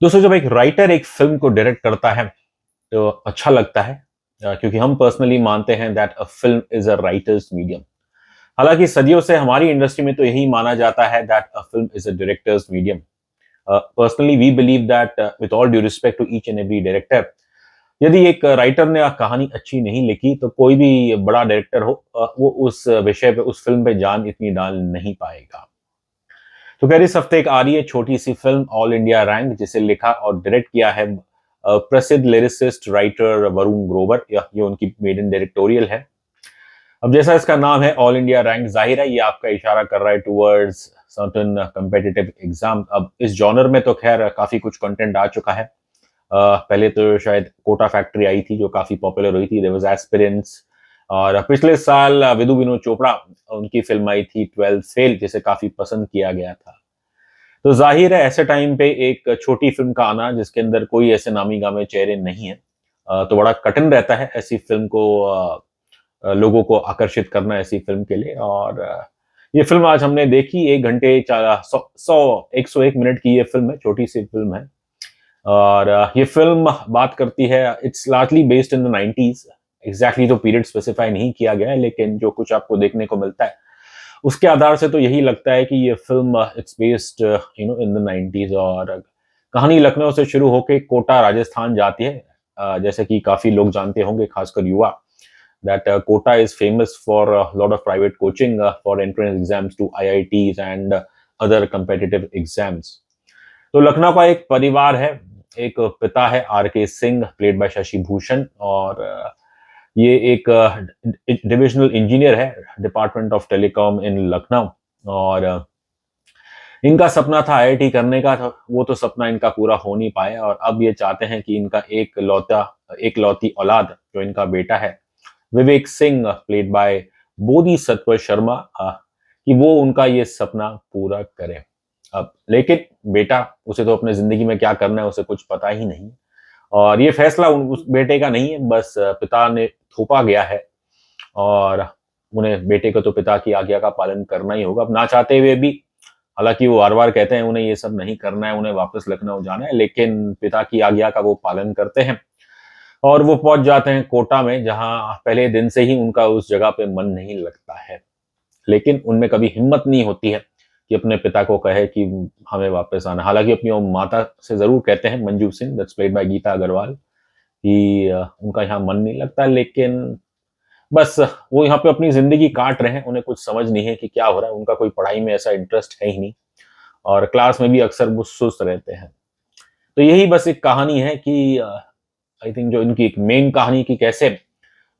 दोस्तों, जब एक राइटर एक फिल्म को डायरेक्ट करता है तो अच्छा लगता है। क्योंकि हम पर्सनली मानते हैं that a film is a writers medium. हालांकि सदियों से हमारी इंडस्ट्री में तो यही माना जाता है that a film is a director's medium. Personally we believe that with all due respect to each and every director, यदि एक राइटर ने कहानी अच्छी नहीं लिखी तो कोई भी बड़ा डायरेक्टर हो वो उस विषय पे, उस फिल्म पे जान इतनी डाल नहीं पाएगा। तो खैर, इस हफ्ते एक आ रही है छोटी सी फिल्म ऑल इंडिया रैंक, जिसे लिखा और डायरेक्ट किया है प्रसिद्ध लिरिसिस्ट राइटर वरुण ग्रोवर। ये उनकी मेडन डायरेक्टोरियल है। अब जैसा इसका नाम है ऑल इंडिया रैंक, जाहिर है ये आपका इशारा कर रहा है टुवर्ड्स सर्टेन कम्पिटिटिव एग्जाम। अब इस जॉनर में तो खैर काफी कुछ कंटेंट आ चुका है। पहले तो शायद कोटा फैक्ट्री आई थी जो काफी पॉपुलर हुई थी, देयर वाज एस्पिरेंट्स। और पिछले साल विदु विनोद चोपड़ा, उनकी फिल्म आई थी 12 फेल, जिसे काफी पसंद किया गया था। तो जाहिर है ऐसे टाइम पे एक छोटी फिल्म का आना जिसके अंदर कोई ऐसे नामी गामे चेहरे नहीं है, तो बड़ा कठिन रहता है ऐसी फिल्म को लोगों को आकर्षित करना ऐसी फिल्म के लिए। और ये फिल्म आज हमने देखी, 1 घंटे 101 मिनट की ये फिल्म है, छोटी सी फिल्म है। और ये फिल्म बात करती है, it's largely based in the 90s। Exactly तो पीरियड स्पेसिफाई नहीं किया गया है, लेकिन जो कुछ आपको देखने को मिलता है उसके आधार से तो यही लगता है कि ये film it's based in the 90s। और कहानी लखनऊ से शुरू होकर कोटा राजस्थान जाती है। जैसे कि काफी लोग जानते होंगे, खासकर युवा, that Kota is famous for lot of private coaching for entrance exams to IITs and other competitive exams. तो लखनऊ का एक परिवार है। एक पिता है आर के सिंह, प्लेड बाय शशि भूषण, और ये एक डिविजनल इंजीनियर है, डिपार्टमेंट ऑफ टेलीकॉम इन लखनऊ। और इनका सपना था आईआईटी करने का, था वो तो सपना इनका पूरा हो नहीं पाया। और अब ये चाहते हैं कि इनका एक लौती औलाद जो इनका बेटा है विवेक सिंह, प्लेड बाय बोधि सत्व शर्मा, कि वो उनका ये सपना पूरा करे। अब लेकिन बेटा, उसे तो अपने जिंदगी में क्या करना है उसे कुछ पता ही नहीं। और ये फैसला उस बेटे का नहीं है, बस पिता ने थोपा गया है। और उन्हें, बेटे को तो पिता की आज्ञा का पालन करना ही होगा, अब ना चाहते हुए भी। हालांकि वो बार बार कहते हैं उन्हें ये सब नहीं करना है, उन्हें वापस लखनऊ जाना है, लेकिन पिता की आज्ञा का वो पालन करते हैं। और वो पहुंच जाते हैं कोटा में, जहां पहले दिन से ही उनका उस जगह पे मन नहीं लगता है। लेकिन उनमें कभी हिम्मत नहीं होती है कि अपने पिता को कहे कि हमें वापस आना। हालांकि अपनी वो माता से जरूर कहते हैं, Manju Singh, that's played by Geeta Agarwal, कि उनका यहाँ मन नहीं लगता। लेकिन बस वो यहाँ पे अपनी जिंदगी काट रहे हैं, उन्हें कुछ समझ नहीं है कि क्या हो रहा है। उनका कोई पढ़ाई में ऐसा इंटरेस्ट है ही नहीं, और क्लास में भी अक्सर वो सुस्त रहते हैं। तो यही बस एक कहानी है कि आई थिंक जो इनकी एक मेन कहानी की कैसे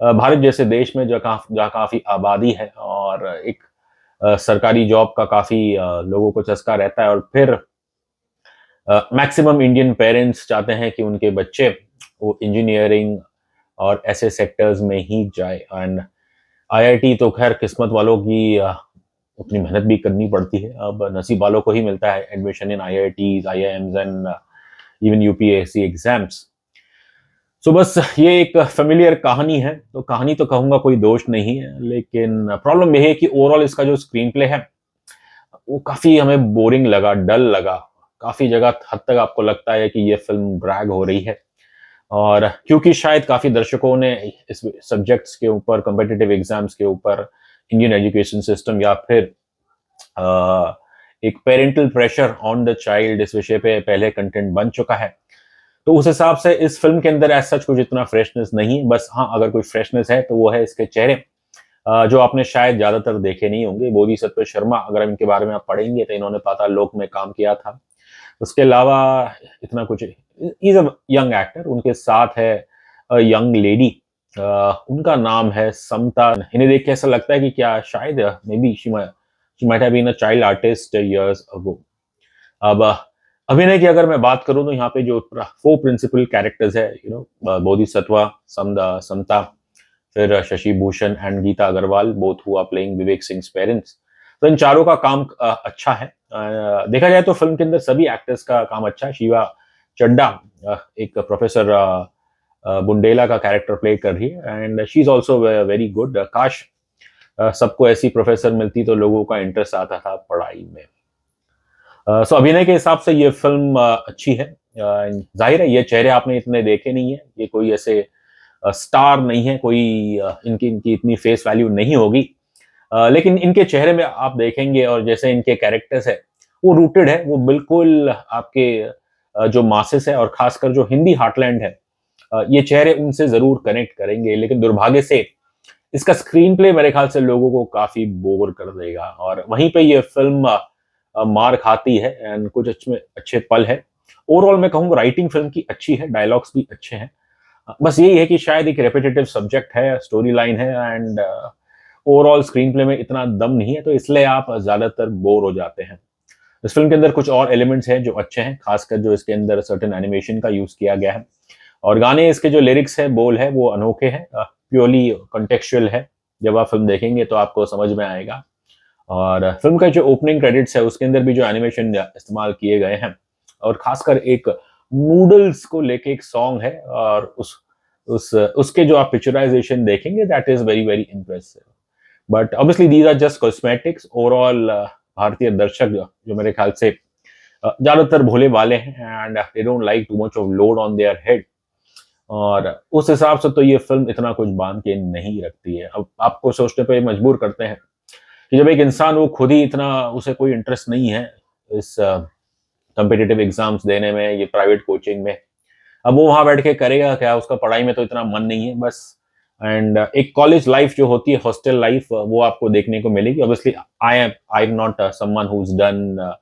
भारत जैसे देश में जहाँ काफी आबादी है और एक सरकारी जॉब का काफी लोगों को चस्का रहता है, और फिर मैक्सिमम इंडियन पेरेंट्स चाहते हैं कि उनके बच्चे वो इंजीनियरिंग और ऐसे सेक्टर्स में ही जाए। एंड आईआईटी तो खैर किस्मत वालों की, उतनी मेहनत भी करनी पड़ती है। अब नसीब वालों को ही मिलता है admission in IITs, IIMs and even UPSC exams. So बस ये एक फेमिलियर कहानी है। तो कहानी तो कहूंगा कोई दोष नहीं है, लेकिन प्रॉब्लम यह है कि ओवरऑल इसका जो स्क्रीन प्ले है वो काफी हमें बोरिंग लगा, डल लगा। काफी जगह हद तक आपको लगता है कि ये फिल्म ड्रैग हो रही है। और क्योंकि शायद काफी दर्शकों ने इस सब्जेक्ट्स के ऊपर, कॉम्पिटिटिव एग्जाम्स के ऊपर, इंडियन एजुकेशन सिस्टम, या फिर एक parental pressure on the child, इस विषय पे पहले कंटेंट बन चुका है। तो उस हिसाब से इस फिल्म के अंदर एज सच कुछ इतना फ्रेशनेस नहीं है। बस हाँ, अगर कोई फ्रेशनेस है तो वो है इसके चेहरे, जो आपने शायद ज्यादातर देखे नहीं होंगे। बोधिसत्व शर्मा, अगर इनके बारे में आप पढ़ेंगे तो इन्होंने पाताल में काम किया था। उसके अलावा इतना कुछ, इज अ यंग एक्टर। उनके साथ है यंग लेडी, उनका नाम है समता। इन्हें देख के ऐसा लगता है कि क्या शायद maybe she might have been a child artist years ago. अब अभिनय की अगर मैं बात करूं तो यहाँ पे जो 4 प्रिंसिपल कैरेक्टर्स है, बोधिसत्वा, समता, फिर Shashi Bhushan and Geeta Agarwal, both who are playing Vivek Singh parents. तो इन चारों का काम अच्छा है। देखा जाए तो फिल्म के अंदर सभी एक्टर्स का काम अच्छा है। शिवा चड्डा एक प्रोफेसर बुंडेला का कैरेक्टर प्ले कर रही है, and she is also very good. काश सबको ऐसी प्रोफेसर मिलती तो लोगों का इंटरेस्ट आता था पढ़ाई में। सो अभिनय के हिसाब से ये फिल्म अच्छी है। जाहिर है ये चेहरे आपने इतने देखे नहीं है, ये कोई ऐसे स्टार नहीं है, कोई इनकी इनकी इतनी फेस वैल्यू नहीं होगी, लेकिन इनके चेहरे में आप देखेंगे और जैसे इनके कैरेक्टर्स है वो रूटेड है, वो बिल्कुल आपके जो मासेस है और खासकर जो हिंदी हार्टलैंड है, ये चेहरे उनसे जरूर कनेक्ट करेंगे। लेकिन दुर्भाग्य से इसका स्क्रीन प्ले मेरे ख्याल से लोगों को काफी बोर कर देगा और वहीं पे ये फिल्म मार खाती है एंड कुछ अच्छे अच्छे पल है। ओवरऑल मैं कहूँगा राइटिंग फिल्म की अच्छी है, डायलॉग्स भी अच्छे हैं। बस यही है कि शायद एक रेपिटेटिव सब्जेक्ट है, स्टोरी लाइन है एंड ओवरऑल स्क्रीन प्ले में इतना दम नहीं है, तो इसलिए आप ज्यादातर बोर हो जाते हैं। इस फिल्म के अंदर कुछ और एलिमेंट्स हैं जो अच्छे हैं, खासकर जो इसके अंदर सर्टेन एनिमेशन का यूज किया गया है और गाने, इसके जो लिरिक्स है, बोल है, वो अनोखे हैं, प्योरली कॉन्टेक्चुअल है। जब आप फिल्म देखेंगे तो आपको समझ में आएगा। और फिल्म का जो ओपनिंग क्रेडिट्स है उसके अंदर भी जो एनिमेशन इस्तेमाल किए गए हैं और खासकर एक नूडल्स को लेके एक सॉन्ग है और उस उसके जो आप पिक्चराइजेशन देखेंगे that is very very impressive. But obviously these are just cosmetics. Overall भारतीय दर्शक जो मेरे ख्याल से ज्यादातर भोले वाले हैं and they don't like too much of load on their head, और उस हिसाब से तो ये फिल्म इतना कुछ बांध के नहीं रखती है। अब आपको सोचने पे मजबूर करते हैं कि जब एक इंसान वो खुद ही इतना, उसे कोई इंटरेस्ट नहीं है इस कम्पिटिटिव एग्जाम्स देने में, ये प्राइवेट कोचिंग में, अब वो वहां बैठ के करेगा क्या, उसका पढ़ाई में तो इतना मन नहीं है बस। एंड एक कॉलेज लाइफ जो होती है, हॉस्टल लाइफ, वो आपको देखने को मिलेगी। Obviously I am not someone who is done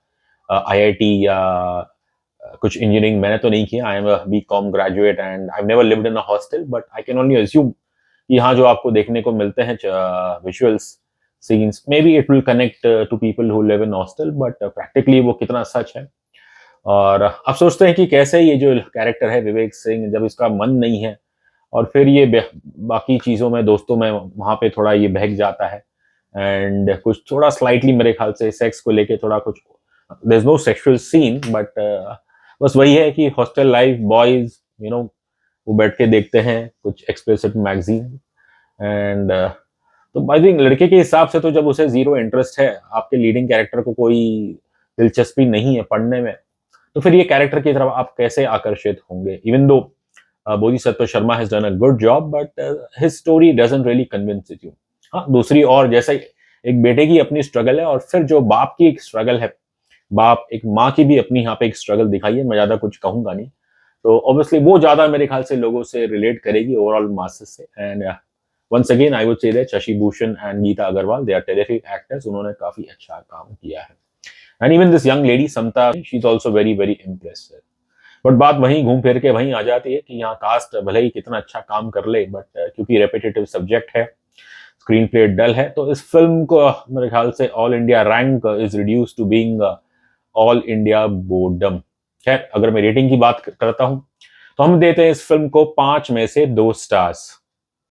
IIT या कुछ इंजीनियरिंग मैंने तो नहीं किया। I am a BCom graduate and I never lived in a hostel, but I can only assume कि यहाँ जो आपको देखने को मिलते हैं visuals scenes, maybe it will connect to people who live in hostel, but practically वो कितना सच है। और आप सोचते हैं कि कैसे ये जो कैरेक्टर है विवेक सिंह, जब इसका मन नहीं है और फिर ये बाकी चीज़ों में, दोस्तों में, वहाँ पे थोड़ा ये बहक जाता है एंड कुछ थोड़ा स्लाइटली मेरे ख्याल से सेक्स को लेके थोड़ा कुछ, there is no sexual scene, but बस वही है कि hostel life, boys, you know, वो बैठ के देखते हैं कुछ एक्सप्लिसिट मैगजीन एंड तो आई थिंक लड़के के हिसाब से तो जब उसे जीरो इंटरेस्ट है, आपके लीडिंग कैरेक्टर को कोई दिलचस्पी नहीं है पढ़ने में, तो फिर ये कैरेक्टर की तरफ आप कैसे आकर्षित होंगे? Even though Bodhisattva Sharma has done a good job, but his story doesn't really convince you. हाँ, दूसरी और जैसे एक बेटे की अपनी स्ट्रगल है और फिर जो बाप की एक स्ट्रगल है, बाप एक माँ की भी अपनी यहाँ पे एक स्ट्रगल दिखाई है, मैं ज्यादा कुछ कहूंगा नहीं, तो ऑब्वियसली वो ज्यादा मेरे ख्याल से लोगों से रिलेट करेगी ओवरऑल मासेस से। And once again I would say that Shashi Bhushan and Geeta Agarwal, they are terrific actors, उन्होंने काफी अच्छा काम किया है। And even this young lady Samta, she is also very very impressive. But बात वहीं घूम फिर के वहीं आ जाती है कि यहाँ कास्ट भले ही कितना अच्छा काम कर ले, बट क्योंकि रेपिटेटिव सब्जेक्ट है, स्क्रीन प्ले डल है, तो इस फिल्म को मेरे ख्याल से all India rank is reduce to being all India boredom. खैर, अगर मैं रेटिंग की बात करता हूं तो हम देते हैं इस फिल्म को 5 में से 2 स्टार्स।